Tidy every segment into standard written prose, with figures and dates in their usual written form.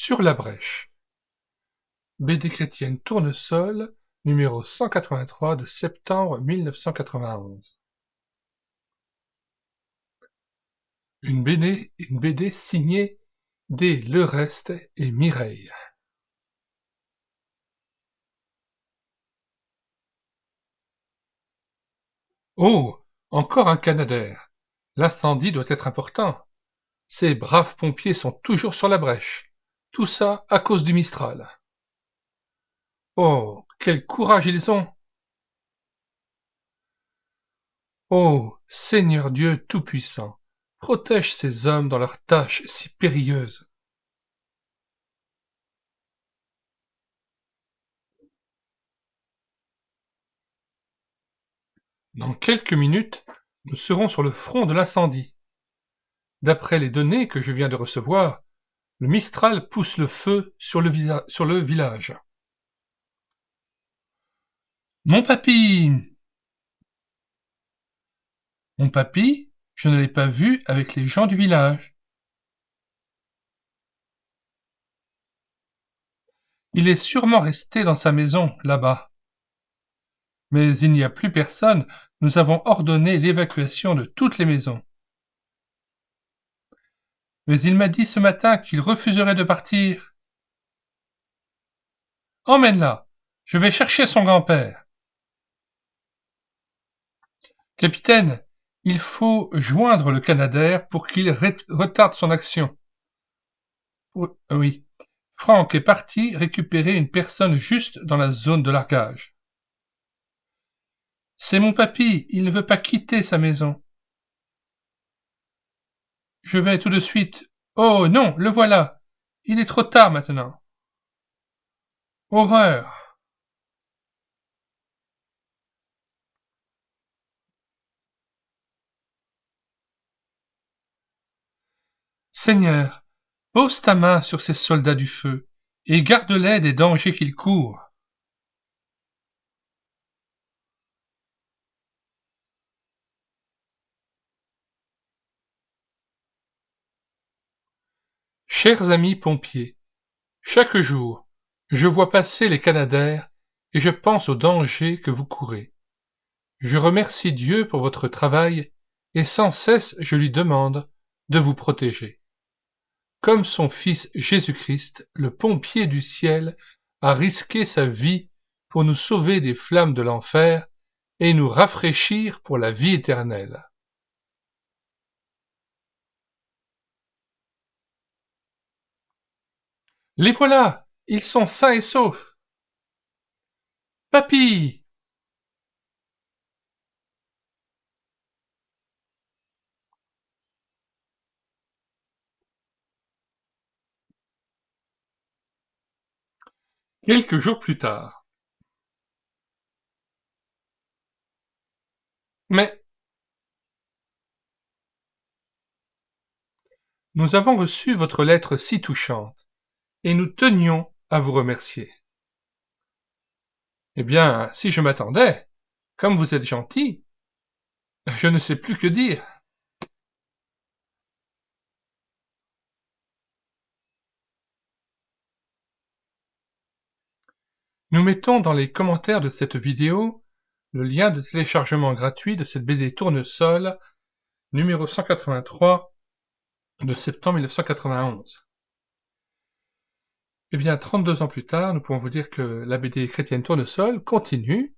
Sur la brèche. BD chrétienne Tournesol, numéro 183 de septembre 1991. Une BD signée D. Lereste et Mireille. Oh, encore un Canadair. L'incendie doit être important. Ces braves pompiers sont toujours sur la brèche. Tout ça à cause du Mistral. Oh, quel courage ils ont! Oh, Seigneur Dieu Tout-Puissant, protège ces hommes dans leurs tâches si périlleuses. Dans quelques minutes, nous serons sur le front de l'incendie. D'après les données que je viens de recevoir, le Mistral pousse le feu sur le village. Mon papy! Mon papy, je ne l'ai pas vu avec les gens du village. Il est sûrement resté dans sa maison, là-bas. Mais il n'y a plus personne, nous avons ordonné l'évacuation de toutes les maisons. Mais il m'a dit ce matin qu'il refuserait de partir. Emmène-la, je vais chercher son grand-père. Capitaine, il faut joindre le Canadair pour qu'il retarde son action. Oui, Franck est parti récupérer une personne juste dans la zone de largage. C'est mon papy, il ne veut pas quitter sa maison. Je vais tout de suite. Oh non, le voilà. Il est trop tard maintenant. Horreur. Seigneur, pose ta main sur ces soldats du feu et garde-les des dangers qu'ils courent. Chers amis pompiers, chaque jour, je vois passer les Canadair et je pense aux dangers que vous courez. Je remercie Dieu pour votre travail et sans cesse je lui demande de vous protéger. Comme son fils Jésus-Christ, le pompier du ciel a risqué sa vie pour nous sauver des flammes de l'enfer et nous rafraîchir pour la vie éternelle. Les voilà, ils sont sains et saufs. Papy! Quelques jours plus tard. Mais nous avons reçu votre lettre si touchante, et nous tenions à vous remercier. Eh bien, si je m'attendais, comme vous êtes gentil, je ne sais plus que dire. Nous mettons dans les commentaires de cette vidéo le lien de téléchargement gratuit de cette BD Tournesol, numéro 183 de septembre 1991. Eh bien, 32 ans plus tard, nous pouvons vous dire que la BD chrétienne Tournesol continue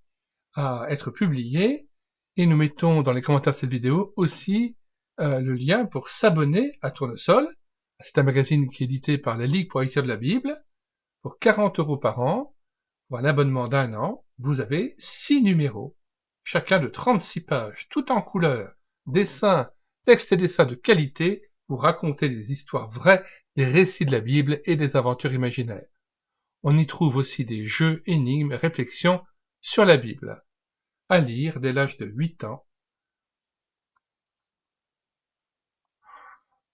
à être publiée, et nous mettons dans les commentaires de cette vidéo aussi le lien pour s'abonner à Tournesol. C'est un magazine qui est édité par la Ligue pour la lecture de la Bible, pour 40 € par an. Pour un abonnement d'1 an, vous avez 6 numéros, chacun de 36 pages, tout en couleur, dessins, textes et dessins de qualité pour raconter des histoires vraies, des récits de la Bible et des aventures imaginaires. On y trouve aussi des jeux, énigmes et réflexions sur la Bible, à lire dès l'âge de 8 ans.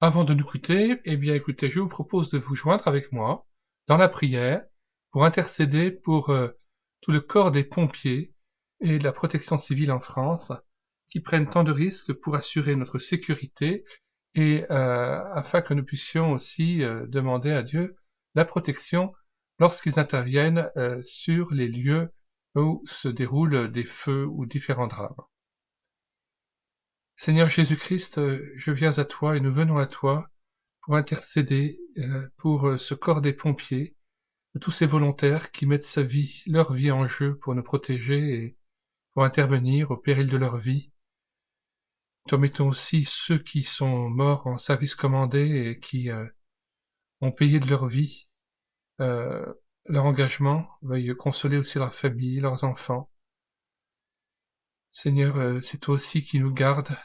Avant de nous quitter, eh bien écoutez, je vous propose de vous joindre avec moi dans la prière pour intercéder pour tout le corps des pompiers et de la protection civile en France qui prennent tant de risques pour assurer notre sécurité et afin que nous puissions aussi demander à Dieu la protection lorsqu'ils interviennent sur les lieux où se déroulent des feux ou différents drames. Seigneur Jésus-Christ, je viens à toi et nous venons à toi pour intercéder pour ce corps des pompiers, de tous ces volontaires qui mettent leur vie en jeu pour nous protéger et pour intervenir au péril de leur vie. Nous mettons aussi ceux qui sont morts en service commandé et qui ont payé de leur vie leur engagement. Veuille consoler aussi leurs familles, leurs enfants. Seigneur, c'est toi aussi qui nous garde,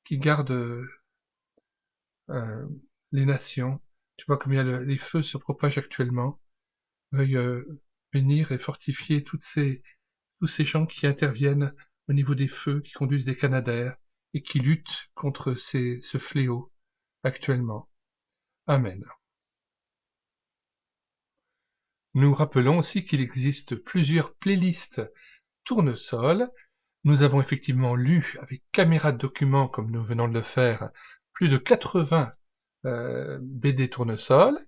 qui garde les nations. Tu vois combien les feux se propagent actuellement. Veuille bénir et fortifier tous ces gens qui interviennent au niveau des feux, qui conduisent des canadaires et qui luttent contre ce fléau actuellement. Amen. Nous rappelons aussi qu'il existe plusieurs playlists tournesol. Nous avons effectivement lu avec caméra de document, comme nous venons de le faire, plus de 80 BD tournesol,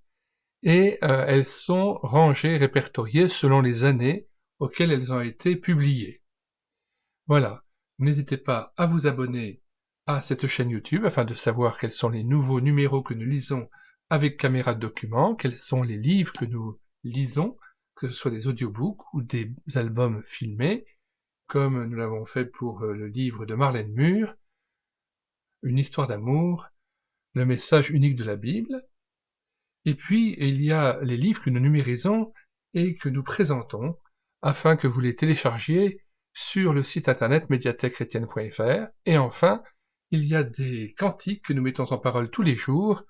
et elles sont rangées, répertoriées selon les années auxquelles elles ont été publiées. Voilà, n'hésitez pas à vous abonner à cette chaîne YouTube afin de savoir quels sont les nouveaux numéros que nous lisons avec caméra de document, quels sont les livres que nous lisons, que ce soit des audiobooks ou des albums filmés, comme nous l'avons fait pour le livre de Marlène Mur, Une histoire d'amour, Le message unique de la Bible. Et puis, il y a les livres que nous numérisons et que nous présentons afin que vous les téléchargiez sur le site internet médiathèquechrétienne.fr. Et enfin, il y a des cantiques que nous mettons en parole tous les jours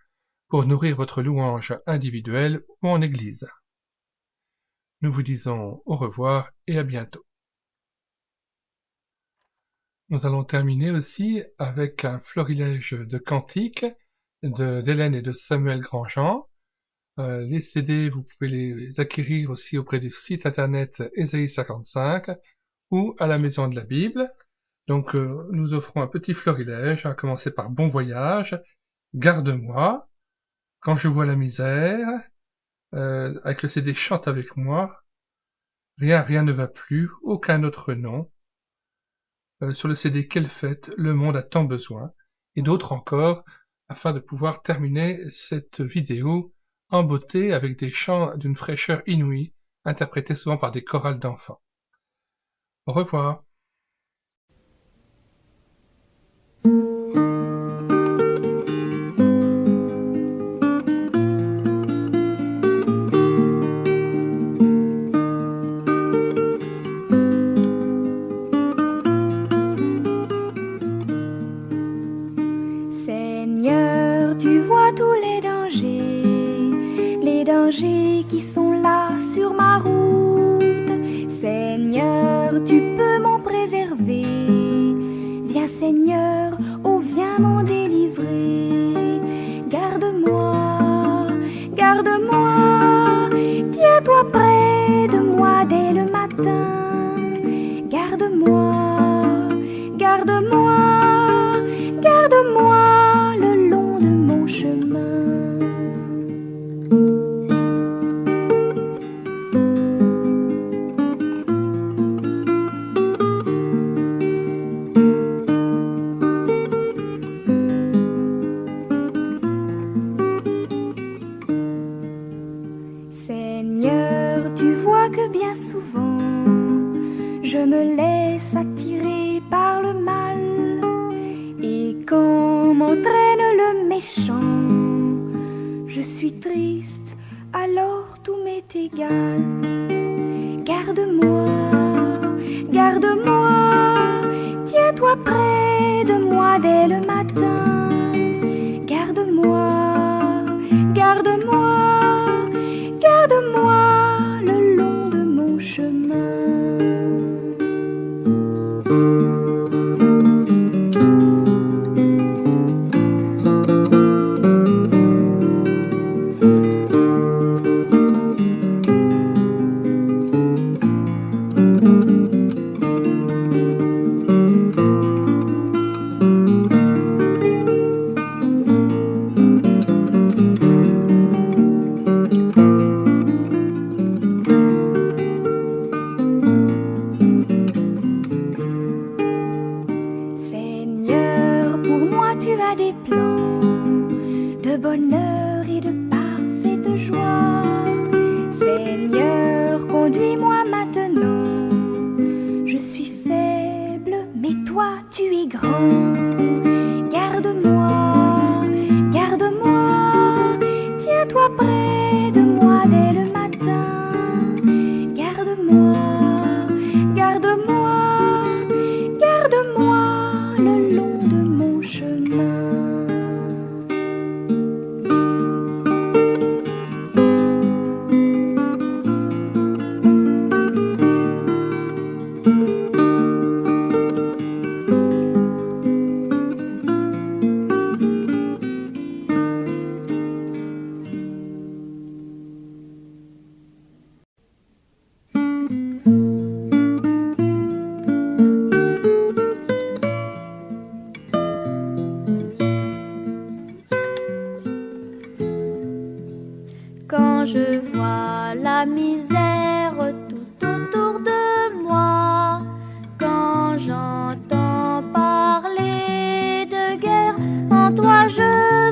pour nourrir votre louange individuelle ou en église. Nous vous disons au revoir et à bientôt. Nous allons terminer aussi avec un florilège de cantiques d'Hélène et de Samuel Grandjean. Les CD, vous pouvez les acquérir aussi auprès du site internet Ésaïe 55 ou à la Maison de la Bible. Donc nous offrons un petit florilège, à commencer par Bon Voyage, Garde-moi, Quand je vois la misère, avec le CD Chante avec moi, Rien ne va plus, aucun autre nom, sur le CD Quelle fête, le monde a tant besoin, et d'autres encore, afin de pouvoir terminer cette vidéo en beauté avec des chants d'une fraîcheur inouïe, interprétés souvent par des chorales d'enfants. Au revoir. Seigneur, tu vois tous les dangers qui sont là sur ma route. Seigneur, tu peux m'en préserver. Viens Seigneur, oh viens m'en délivrer. Garde-moi, garde-moi, tiens-toi près de moi dès le matin. Garde-moi, garde-moi, garde-moi le long de mon chemin. Seigneur, tu vois que bien souvent je me laisse attirer par le mal, et quand m'entraîne le méchant, je suis triste, alors tout m'est égal. Garde-moi, garde-moi, tiens-toi près de moi dès le matin. Garde-moi, garde-moi, garde-moi le long de mon chemin. Quand je vois la misère tout autour de moi, quand j'entends parler de guerre, en toi je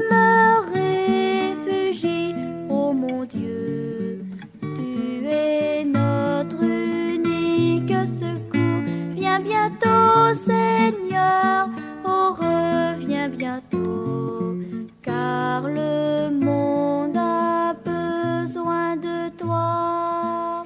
me réfugie. Oh mon Dieu, tu es notre unique secours. Viens bientôt, Seigneur, oh reviens bientôt, car le monde a besoin de toi.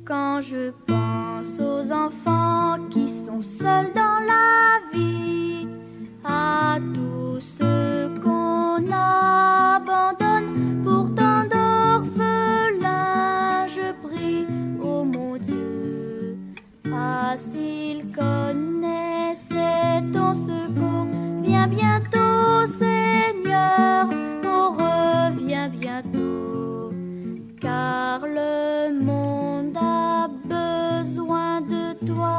Quand je pense aux enfants qui sont seuls dans la vie, à tous ceux qu'on abandonne pour tant d'orphelins, je prie, oh mon Dieu, ah s'ils connaissaient ton secours. Viens bientôt, Seigneur, oh reviens bientôt, car le monde a besoin de toi.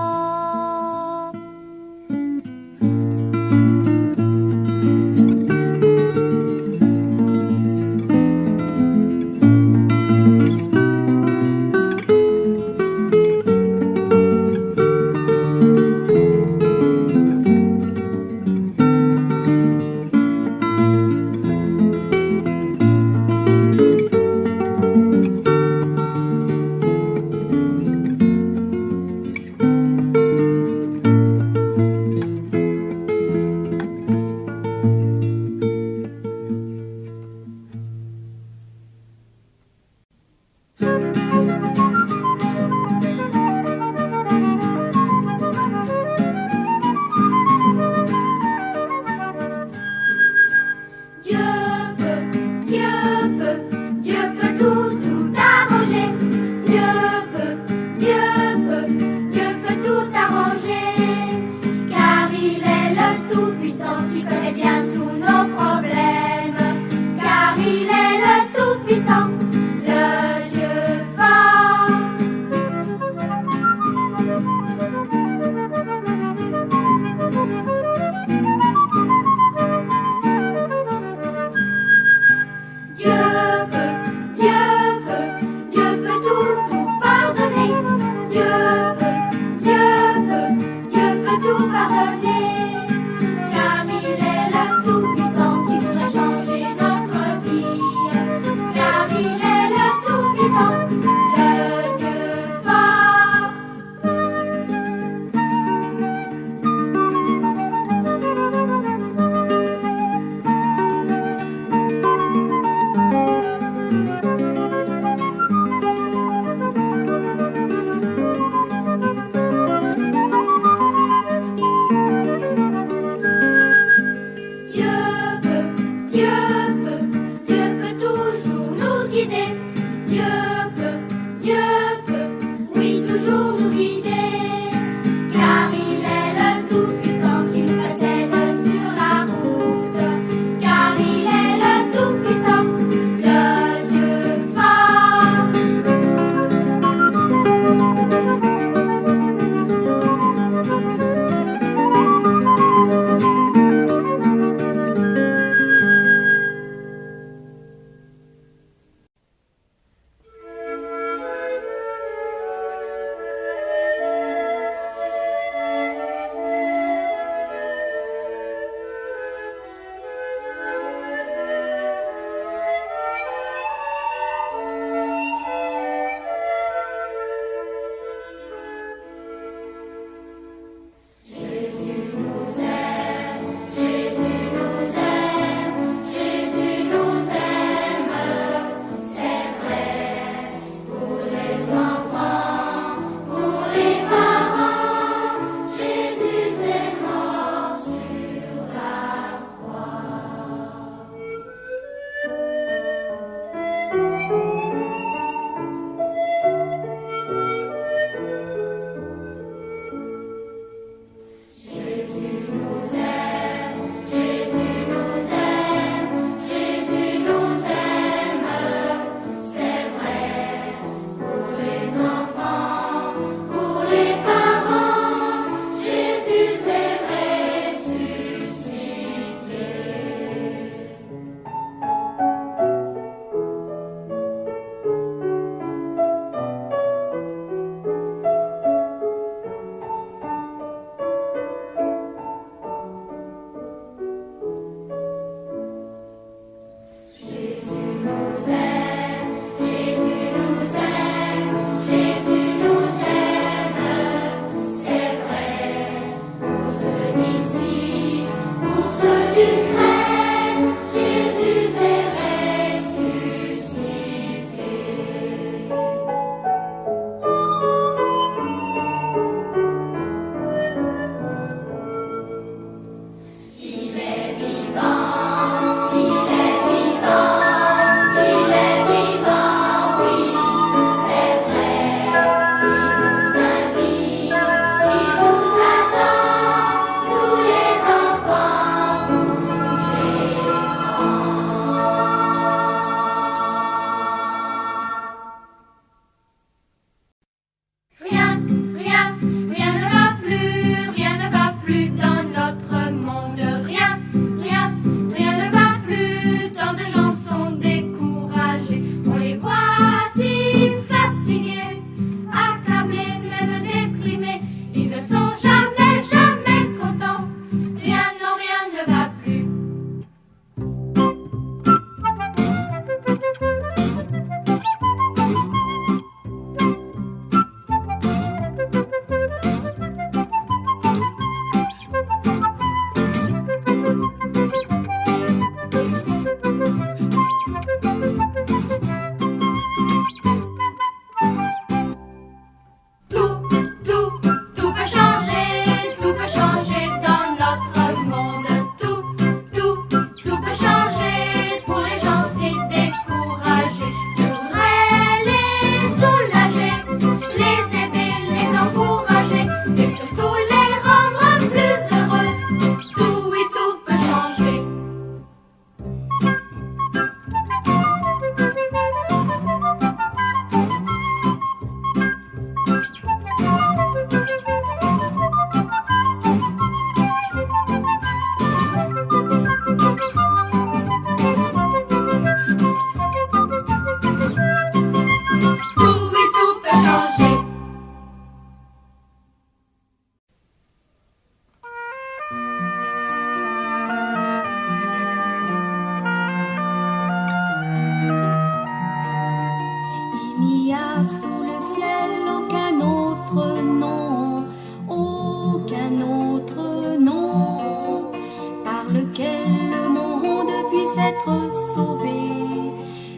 lequel le monde puisse être sauvé,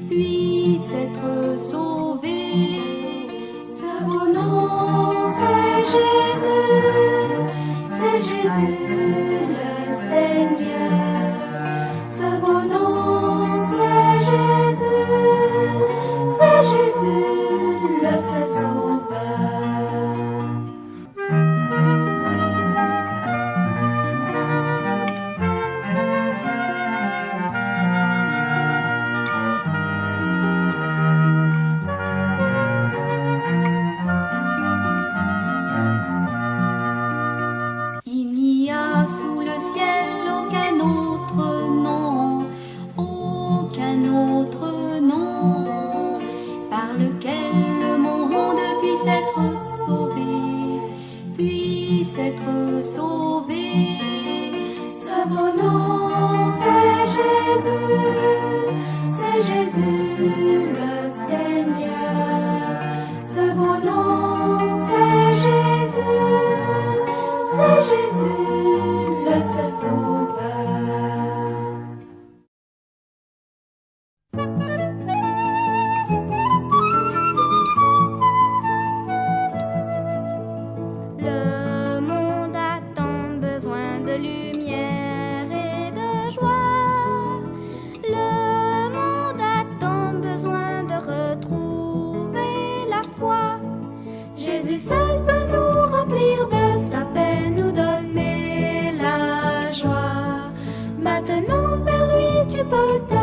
puisse être sauvé. Ce beau nom, c'est Jésus, c'est Jésus le Seigneur. Ce beau nom, c'est Jésus le seul sauveur. Il n'y a sous le ciel aucun autre nom, aucun autre nom, par lequel le monde puisse être sauvé, puisse être sauvé. Ce beau nom, c'est Jésus le Seigneur. Ce beau nom, c'est Jésus le seul sauveur. Le monde a tant besoin de lumière et de joie. Le monde a tant besoin de retrouver la foi. Jésus seul peut nous remplir de sa paix, nous donner la joie. Maintenant vers lui tu peux te